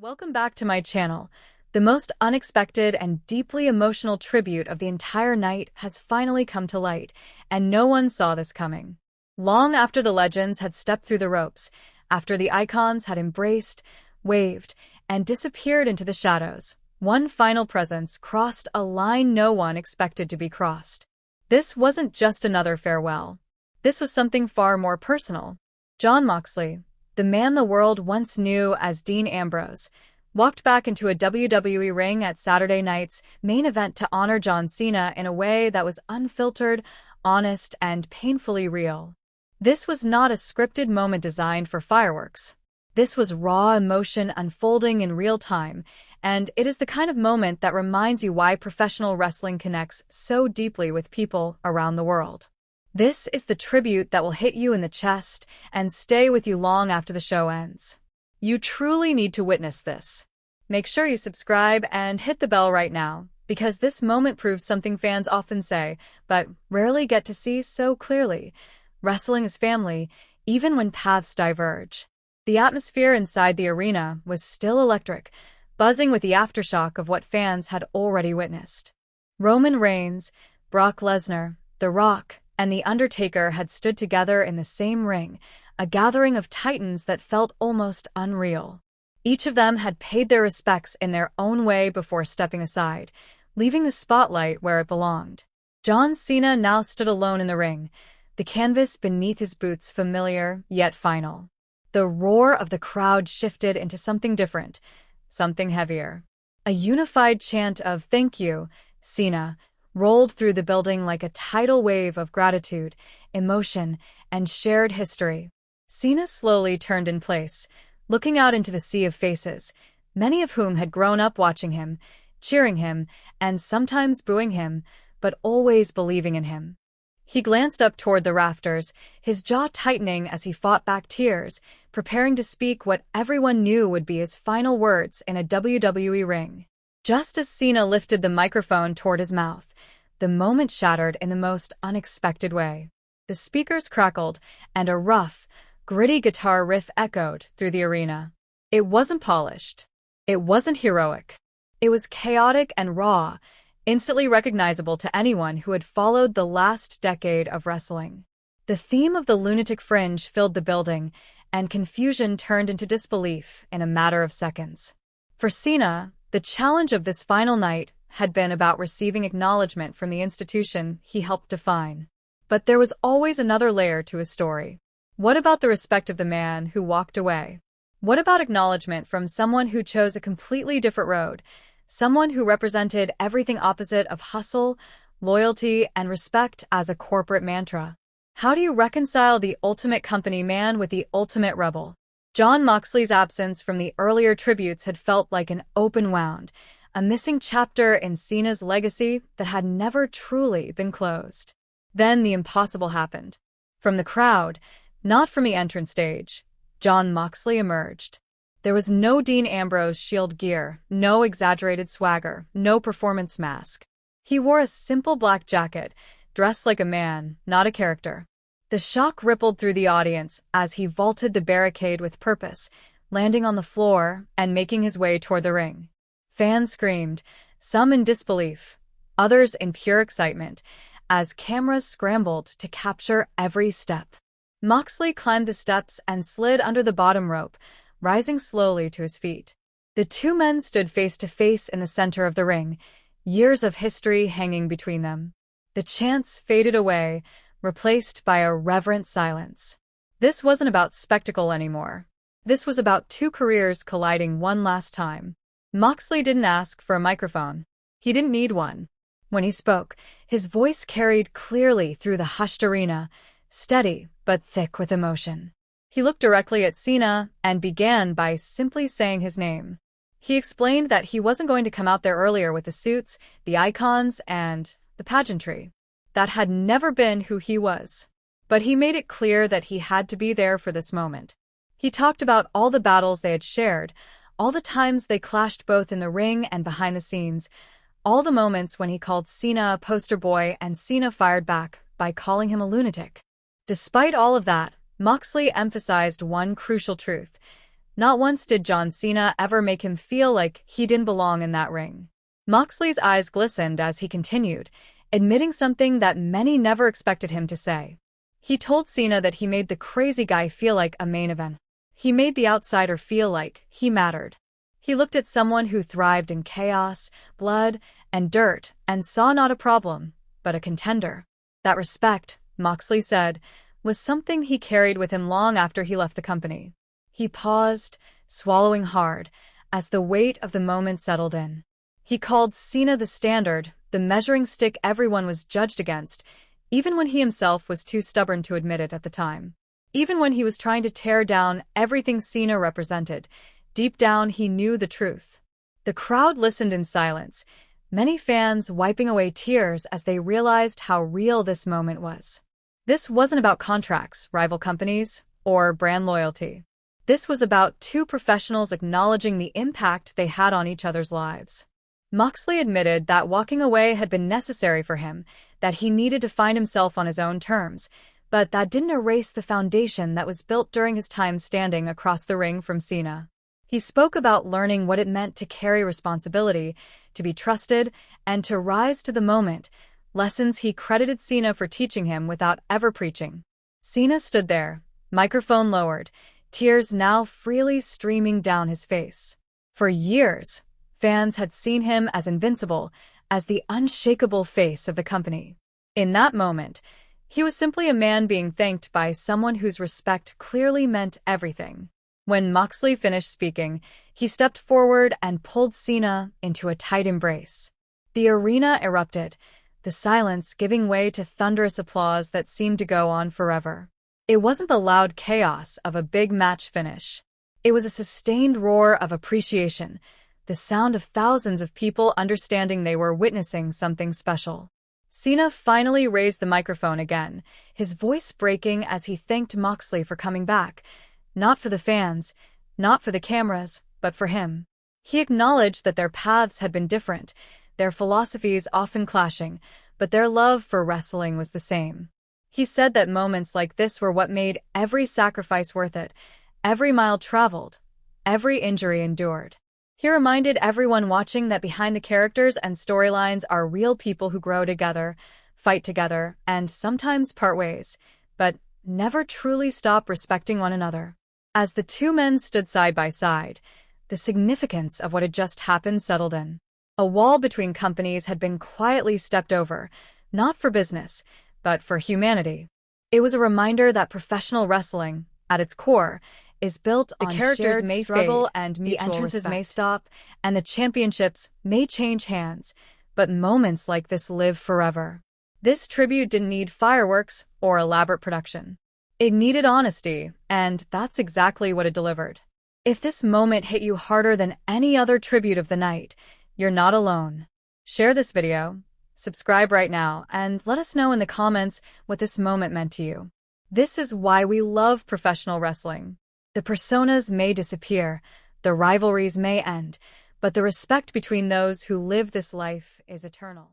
Welcome back to my channel. The most unexpected and deeply emotional tribute of the entire night has finally come to light, and no one saw this coming. Long after the legends had stepped through the ropes, after the icons had embraced, waved, and disappeared into the shadows, one final presence crossed a line no one expected to be crossed. This wasn't just another farewell. This was something far more personal. Jon Moxley, the man the world once knew as Dean Ambrose, walked back into a WWE ring at Saturday night's main event to honor John Cena in a way that was unfiltered, honest, and painfully real. This was not a scripted moment designed for fireworks. This was raw emotion unfolding in real time, and it is the kind of moment that reminds you why professional wrestling connects so deeply with people around the world. This is the tribute that will hit you in the chest and stay with you long after the show ends. You truly need to witness this. Make sure you subscribe and hit the bell right now, because this moment proves something fans often say, but rarely get to see so clearly. Wrestling is family, even when paths diverge. The atmosphere inside the arena was still electric, buzzing with the aftershock of what fans had already witnessed. Roman Reigns, Brock Lesnar, The Rock, and The Undertaker had stood together in the same ring, a gathering of titans that felt almost unreal. Each of them had paid their respects in their own way before stepping aside, leaving the spotlight where it belonged. John Cena now stood alone in the ring, the canvas beneath his boots familiar yet final. The roar of the crowd shifted into something different, something heavier. A unified chant of "Thank you, Cena," rolled through the building like a tidal wave of gratitude, emotion, and shared history. Cena slowly turned in place, looking out into the sea of faces, many of whom had grown up watching him, cheering him, and sometimes booing him, but always believing in him. He glanced up toward the rafters, his jaw tightening as he fought back tears, preparing to speak what everyone knew would be his final words in a WWE ring. Just as Cena lifted the microphone toward his mouth, the moment shattered in the most unexpected way. The speakers crackled, and a rough, gritty guitar riff echoed through the arena. It wasn't polished. It wasn't heroic. It was chaotic and raw, instantly recognizable to anyone who had followed the last decade of wrestling. The theme of the lunatic fringe filled the building, and confusion turned into disbelief in a matter of seconds. For Cena, the challenge of this final night had been about receiving acknowledgement from the institution he helped define. But there was always another layer to his story. What about the respect of the man who walked away? What about acknowledgement from someone who chose a completely different road, someone who represented everything opposite of hustle, loyalty, and respect as a corporate mantra? How do you reconcile the ultimate company man with the ultimate rebel? Jon Moxley's absence from the earlier tributes had felt like an open wound, a missing chapter in Cena's legacy that had never truly been closed. Then the impossible happened. From the crowd, not from the entrance stage, Jon Moxley emerged. There was no Dean Ambrose Shield gear, no exaggerated swagger, no performance mask. He wore a simple black jacket, dressed like a man, not a character. The shock rippled through the audience as he vaulted the barricade with purpose, landing on the floor and making his way toward the ring. Fans screamed, some in disbelief, others in pure excitement, as cameras scrambled to capture every step. Moxley climbed the steps and slid under the bottom rope, rising slowly to his feet. The two men stood face to face in the center of the ring, years of history hanging between them. The chants faded away, replaced by a reverent silence. This wasn't about spectacle anymore. This was about two careers colliding one last time. Moxley didn't ask for a microphone. He didn't need one. When he spoke, his voice carried clearly through the hushed arena, steady but thick with emotion. He looked directly at Cena and began by simply saying his name. He explained that he wasn't going to come out there earlier with the suits, the icons, and the pageantry. That had never been who he was. But he made it clear that he had to be there for this moment. He talked about all the battles they had shared, all the times they clashed both in the ring and behind the scenes, all the moments when he called Cena a poster boy and Cena fired back by calling him a lunatic. Despite all of that, Moxley emphasized one crucial truth. Not once did John Cena ever make him feel like he didn't belong in that ring. Moxley's eyes glistened as he continued, admitting something that many never expected him to say. He told Cena that he made the crazy guy feel like a main event. He made the outsider feel like he mattered. He looked at someone who thrived in chaos, blood, and dirt, and saw not a problem, but a contender. That respect, Moxley said, was something he carried with him long after he left the company. He paused, swallowing hard, as the weight of the moment settled in. He called Cena the standard, the measuring stick everyone was judged against, even when he himself was too stubborn to admit it at the time. Even when he was trying to tear down everything Cena represented, deep down he knew the truth. The crowd listened in silence, many fans wiping away tears as they realized how real this moment was. This wasn't about contracts, rival companies, or brand loyalty. This was about two professionals acknowledging the impact they had on each other's lives. Moxley admitted that walking away had been necessary for him, that he needed to find himself on his own terms, but that didn't erase the foundation that was built during his time standing across the ring from Cena. He spoke about learning what it meant to carry responsibility, to be trusted, and to rise to the moment, lessons he credited Cena for teaching him without ever preaching. Cena stood there, microphone lowered, tears now freely streaming down his face. For years, fans had seen him as invincible, as the unshakable face of the company. In that moment, he was simply a man being thanked by someone whose respect clearly meant everything. When Moxley finished speaking, he stepped forward and pulled Cena into a tight embrace. The arena erupted, the silence giving way to thunderous applause that seemed to go on forever. It wasn't the loud chaos of a big match finish. It was a sustained roar of appreciation, the sound of thousands of people understanding they were witnessing something special. Cena finally raised the microphone again, his voice breaking as he thanked Moxley for coming back, not for the fans, not for the cameras, but for him. He acknowledged that their paths had been different, their philosophies often clashing, but their love for wrestling was the same. He said that moments like this were what made every sacrifice worth it, every mile traveled, every injury endured. He reminded everyone watching that behind the characters and storylines are real people who grow together, fight together, and sometimes part ways, but never truly stop respecting one another. As the two men stood side by side, the significance of what had just happened settled in. A wall between companies had been quietly stepped over, not for business, but for humanity. It was a reminder that professional wrestling, at its core, is built on shared struggle and mutual respect. The entrances may stop, and the championships may change hands, but moments like this live forever. This tribute didn't need fireworks or elaborate production. It needed honesty, and that's exactly what it delivered. If this moment hit you harder than any other tribute of the night, you're not alone. Share this video, subscribe right now, and let us know in the comments what this moment meant to you. This is why we love professional wrestling. The personas may disappear, the rivalries may end, but the respect between those who live this life is eternal.